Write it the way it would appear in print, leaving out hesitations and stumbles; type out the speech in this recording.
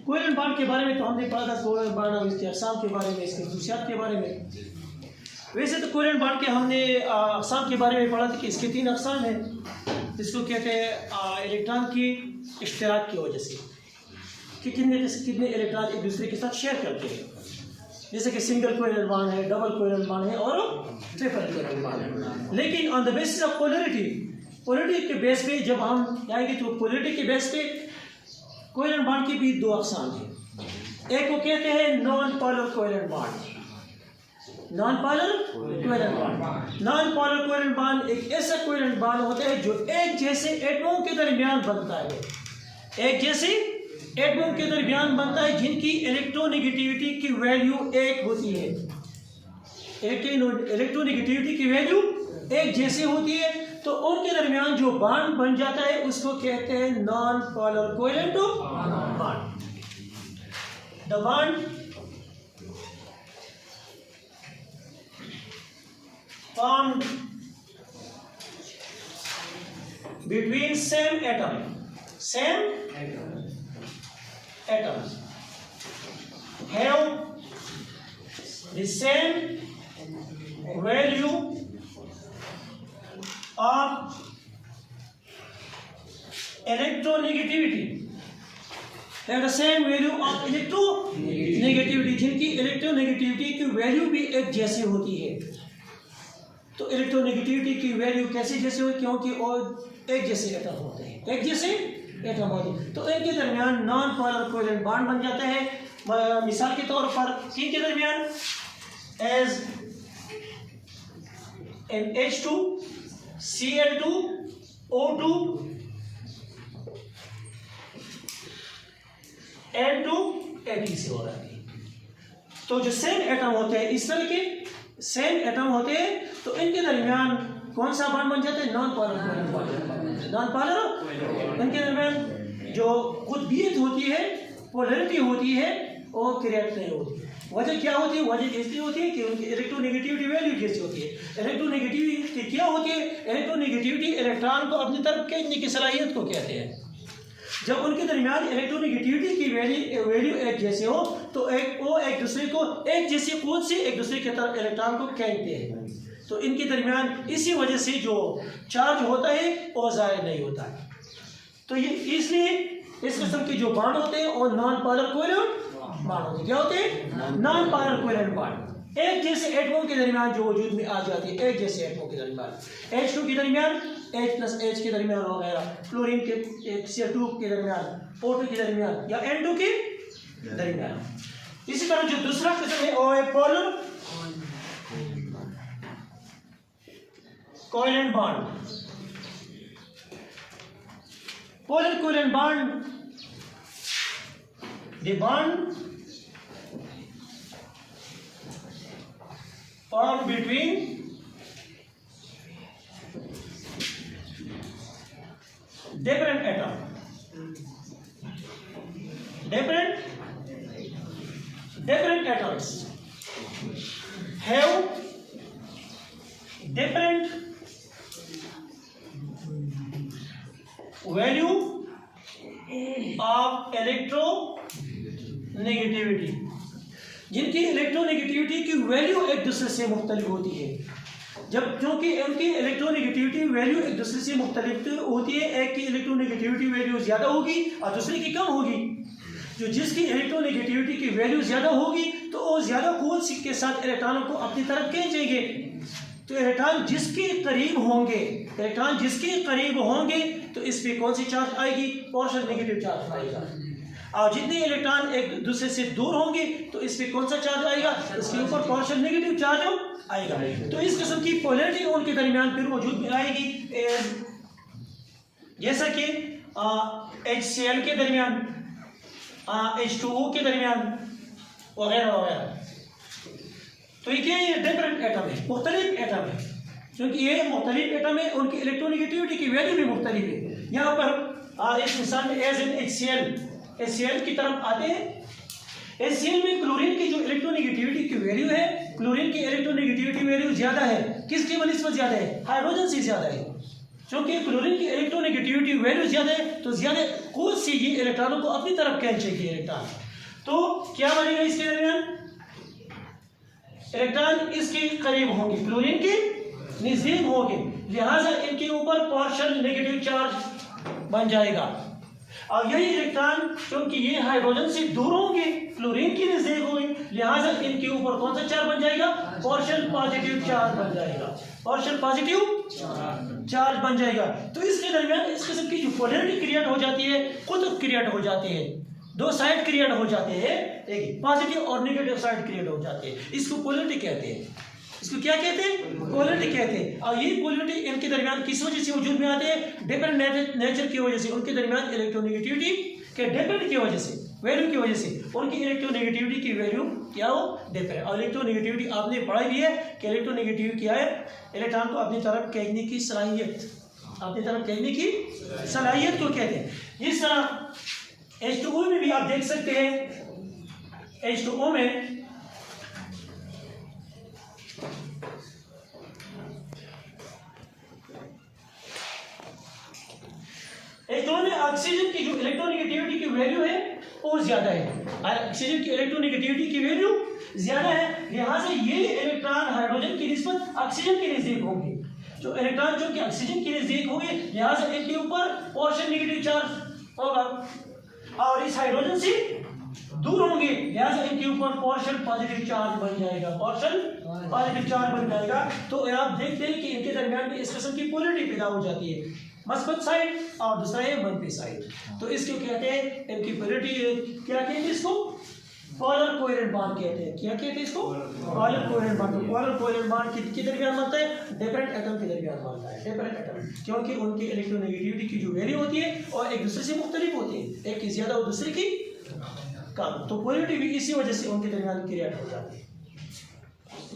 Covalent bond के बारे में तो हमने पढ़ा था, कोवेलेंट बॉन्ड और इसके अक़साम के बारे में, इसके खसूसियात के बारे में। वैसे तो कोवेलेंट बॉन्ड के हमने अक़साम के बारे में पढ़ा था कि इसके 3 अक़साम हैं, जिसको कहते हैं इलेक्ट्रॉन की इश्तिराक की वजह से कि कितने इलेक्ट्रॉन एक दूसरे के साथ शेयर करते हैं, जैसे कि सिंगल कोवेलेंट बॉन्ड है, डबल कोवेलेंट बॉन्ड है और ट्रिपल कोवेलेंट बॉन्ड है। लेकिन on the basis of polarity के बेस पे जब हम आएंगे तो पोलैरिटी के बेस पे कोवेलेंट बॉन्ड की भी 2 अक़साम हैं। एक को कहते हैं non polar covalent bond. Non polar covalent bond एक ऐसा कोवेलेंट बॉन्ड होता है जो एक जैसे एटमों के दरमियान बनता है, एक जैसे एटमों के दरमियान बनता है जिनकी इलेक्ट्रोनेगेटिविटी की वैल्यू एक होती है। इलेक्ट्रोनेगेटिविटी की वैल्यू एक जैसी होती है, तो उनके दरमियान जो बॉन्ड बन जाता है उसको कहते हैं non polar covalent bond. The bond formed between same atoms have the same value of electronegativity, जिनकी इलेक्ट्रोनेगेटिविटी की वैल्यू भी एक जैसी होती है। तो इलेक्ट्रोनेगेटिविटी की वैल्यू कैसे जैसे हो, क्योंकि और एक जैसे एटम होते हैं, तो इनके दरमियान नॉन पोलर कोवेलेंट बॉन्ड बन जाता है। मिसाल के तौर पर किन के दरमियान, as an H2 Cl2 O2 N2 ATC हो रहा है। तो जो सेम एटम होते हैं, इस तरह के सेम एटम होते हैं, तो इनके दरमियान कौन सा बॉन्ड बन जाता है, non polar covalent bond. Non polar, इनके दरमियान जो कुतबियत होती है, पोलैरिटी होती है, और क्रिएट नहीं होती। वजह क्या होती है, वजह इसलिए होती है कि उनकी इलेक्ट्रोनेगेटिविटी वैल्यू जैसी होती है। इलेक्ट्रोनेगेटिविटी क्या होती है, इलेक्ट्रोनेगेटिविटी इलेक्ट्रॉन को अपनी तरफ खींचने की सलाहियत को कहते हैं। जब उनके दरमियान इलेक्ट्रोनेगेटिविटी की वैल्यू एक जैसे हो, तो वो एक दूसरे को एक जैसी कूद से एक दूसरे की तरफ इलेक्ट्रॉन को खींचते हैं। तो इनके दरमियान इसी वजह से जो चार्ज होता है वो ज़ाहिर नहीं होता है। तो ये इसलिए इस किस्म के जो बॉन्ड होते हैं वो नॉन पोलर कोवेलेंट बॉन्ड होते हैं। क्या होते हैं, नॉन पोलर कोवेलेंट बॉन्ड। एक जैसे एटमों के दरमियान जो वजूद में आ जाती है, एक जैसे एटमों के दरमियान, H2 के दरमियान H+H के दरमियान वगैरह, क्लोरीन के Cl2 के दरमियान, O2 के दरमियान, या N2 के दरमियान। इसी तरह जो दूसरा किस्म है वो है polar covalent bond. Polar covalent bond, the bond formed between different atoms have different value of electronegativity, जिनकी इलेक्ट्रोनेगेटिविटी की वैल्यू एक दूसरे से मुख्तलिफ होती है। जब क्योंकि उनकी इलेक्ट्रोनेगेटिविटी वैल्यू एक दूसरे से मुख्तलिफ होती है, एक की इलेक्ट्रोनेगेटिविटी वैल्यू ज़्यादा होगी और दूसरे की कम होगी। जो जिसकी इलेक्ट्रोनेगेटिविटी की वैल्यू ज़्यादा होगी तो वो ज़्यादा क़ुव्वत के साथ इलेक्ट्रॉनों को अपनी तरफ खींचेंगे। तो इलेक्ट्रॉन जिसके करीब होंगे तो इस पर कौन सी चार्ज आएगी, पार्शियल नेगेटिव चार्ज आएगा। और जितने इलेक्ट्रॉन एक दूसरे से दूर होंगे तो इस पर कौन सा चार्ज आएगा, इसके ऊपर पार्शियल नेगेटिव चार्ज आएगा। तो इस किस्म की पोलैरिटी उनके दरमियान फिर वजूद में आएगी, जैसा कि HCl के दरमियान, H2O के दरमियान वगैरह वगैरह। तो ये क्या, ये डिफरेंट एटम है, मुख्तलिफ एटम है। क्योंकि ये मुख्तलिफ एटम है, उनकी इलेक्ट्रोनेगेटिविटी की वैल्यू भी मुख्तलिफ है। यहाँ पर इस मिसाल में एज एन HCl की तरफ आते हैं। HCl में क्लोरीन की जो इलेक्ट्रोनेगेटिविटी की वैल्यू है, क्लोरीन की इलेक्ट्रोनेगेटिविटी वैल्यू ज़्यादा है। किसकी बनिस्बत ज़्यादा है, हाइड्रोजन से ज़्यादा है। क्योंकि क्लोरीन की इलेक्ट्रोनेगेटिविटी वैल्यू ज़्यादा है तो ज़्यादा खुद से ये इलेक्ट्रॉनों को अपनी तरफ खींचेगी इलेक्ट्रॉन। तो क्या बनेगा इसके दरमियान? इलेक्ट्रॉन इसके करीब होंगे, क्लोरीन के नजदीक होंगे, लिहाजा इनके ऊपर पार्शियल नेगेटिव चार्ज बन जाएगा। और यही इलेक्ट्रॉन क्योंकि ये हाइड्रोजन से दूर होंगे, क्लोरीन के नजदीक होंगे, लिहाजा इनके ऊपर कौन सा चार्ज बन जाएगा? पार्शियल पॉजिटिव चार्ज बन जाएगा, पार्शियल पॉजिटिव चार्ज बन जाएगा। तो इसके दरमियान इस किस्म की जो पोलैरिटी क्रिएट हो जाती है, कुतुब क्रिएट हो जाते हैं, दो साइड क्रिएट हो जाते हैं, एक पॉजिटिव और नेगेटिव साइड क्रिएट हो जाते हैं। इसको पोलैरिटी कहते हैं। इसको क्या कहते हैं? पोलैरिटी कहते हैं। और ये पोलैरिटी इनके दरमियान किस वजह से वजूद में आते हैं? डिफरेंट नेचर की वजह से, उनके दरमियान इलेक्ट्रोनेगेटिविटी के डिफरेंट की वजह से, वैल्यू की वजह से उनकी इलेक्ट्रोनेगेटिविटी की वैल्यू क्या हो? डिफरेंट। और इलेक्ट्रोनेगेटिविटी आपने पढ़ा भी है कि इलेक्ट्रोनेगेटिविटी क्या है? इलेक्ट्रॉन को अपनी तरफ खींचने की सलाहियत, अपनी तरफ खींचने की सलाहियत को कहते हैं। इस तरह H2O में भी आप देख सकते हैं, H2O में ऑक्सीजन की जो इलेक्ट्रोनेगेटिविटी की वैल्यू है वो ज्यादा है, ऑक्सीजन की इलेक्ट्रोनेगेटिविटी की वैल्यू ज्यादा है, लिहाजा ये इलेक्ट्रॉन हाइड्रोजन की निस्बत ऑक्सीजन के नजदीक होंगे। जो इलेक्ट्रॉन जो कि ऑक्सीजन के नजदीक होंगे, लिहाजा इनके ऊपर पार्शियल नेगेटिव चार्ज होगा, और इस हाइड्रोजन से दूर होंगे, लिहाजा इनके ऊपर पार्शियल पॉजिटिव चार्ज बन जाएगा, पार्शियल पॉजिटिव चार्ज बन जाएगा। तो आप देखते हैं कि इनके दरमियान में इस किस्म की पोलैरिटी पैदा हो जाती है, मस्बत साइड और दूसरा है मनफी साइड। तो इसको कहते हैं, इनकी पोलैरिटी क्या कहते हैं? इसको पोलर कोवेलेंट बॉन्ड कहते हैं। क्या कहते हैं इसको? Polar covalent bond. Polar covalent bond किसके दरमियान बनता है? डिफरेंट एटम के दरमियान बनता है, डिफरेंट एटम, क्योंकि उनकी इलेक्ट्रोनेगेटिविटी की जो वैल्यू होती है और एक दूसरे से मुख्तलिफ होती है, एक की ज्यादा और दूसरे की कम। तो पोलैरिटी भी इसी वजह से उनके दरमियान क्रिएट हो जाती है।